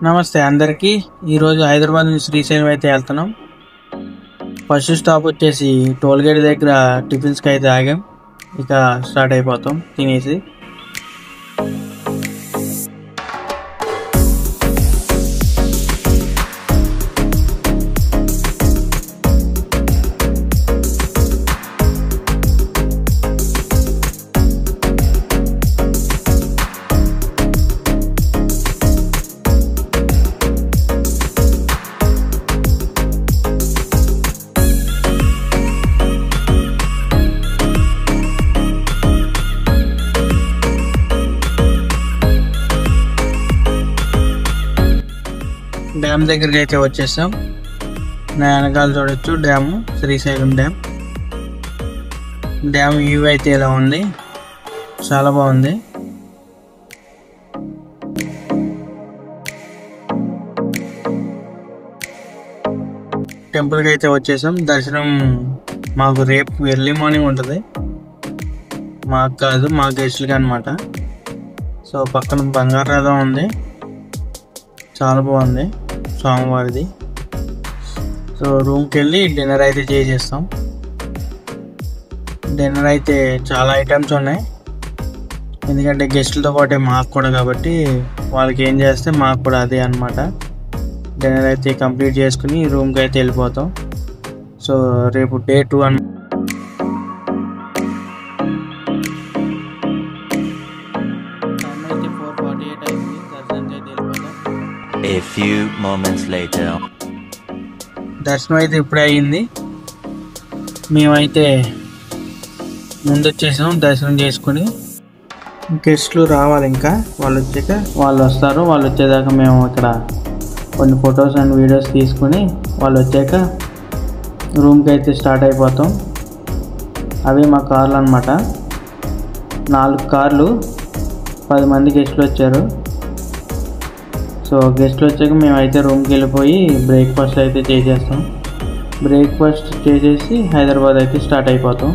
నమస్తే అందరికీ. ఈరోజు హైదరాబాద్ నుంచి శ్రీశైలం అయితే వెళ్తున్నాం. ఫస్ట్ స్టాప్ వచ్చేసి టోల్ గేట్ దగ్గర టిఫిన్స్కి అయితే ఆగాం. ఇక స్టార్ట్ అయిపోతాం తినేసి. డ్యామ్ దగ్గరికి అయితే వచ్చేసాం. నా వెనకాల చూడొచ్చు dam, Srisailam dam. Dam view అయితే ఇలా ఉంది, చాలా బాగుంది. టెంపుల్కి అయితే వచ్చేసాం. దర్శనం మాకు రేపు ఎర్లీ మార్నింగ్ ఉంటుంది, మాకు కాదు, మా గెస్ట్లకి అనమాట. సో పక్కన బంగారు రథం ఉంది, చాలా బాగుంది స్వామివారిది. సో రూమ్కి వెళ్ళి డిన్నర్ అయితే చేసేస్తాం. డిన్నర్ అయితే చాలా ఐటమ్స్ ఉన్నాయి, ఎందుకంటే గెస్టులతో పాటే మాకు కూడా, కాబట్టి వాళ్ళకి ఏం చేస్తే మాకు కూడా అదే అనమాట. డిన్నర్ అయితే కంప్లీట్ చేసుకుని రూమ్కి అయితే వెళ్ళిపోతాం. సో రేపు డే 2 అని A few moments later. దర్శనం అయితే ఇప్పుడే అయ్యింది. మేమైతే ముందు వచ్చేసాం దర్శనం చేసుకుని. గెస్ట్లు రావాలి, ఇంకా వాళ్ళు వచ్చాక వాళ్ళు వస్తారు. వాళ్ళు వచ్చేదాకా మేము ఇక్కడ కొన్ని ఫొటోస్ అండ్ వీడియోస్ తీసుకుని వాళ్ళు వచ్చాక రూమ్కి అయితే స్టార్ట్ అయిపోతాం. అవి మా కార్లు అన్నమాట. 4 కార్లు, 10 మంది గెస్ట్లు వచ్చారు. సో గెస్ట్లు వచ్చాక మేమైతే రూమ్కి వెళ్ళిపోయి బ్రేక్ఫాస్ట్ అయితే చేసేస్తాం. బ్రేక్ఫాస్ట్ చేసేసి హైదరాబాద్ అయితే స్టార్ట్ అయిపోతాం.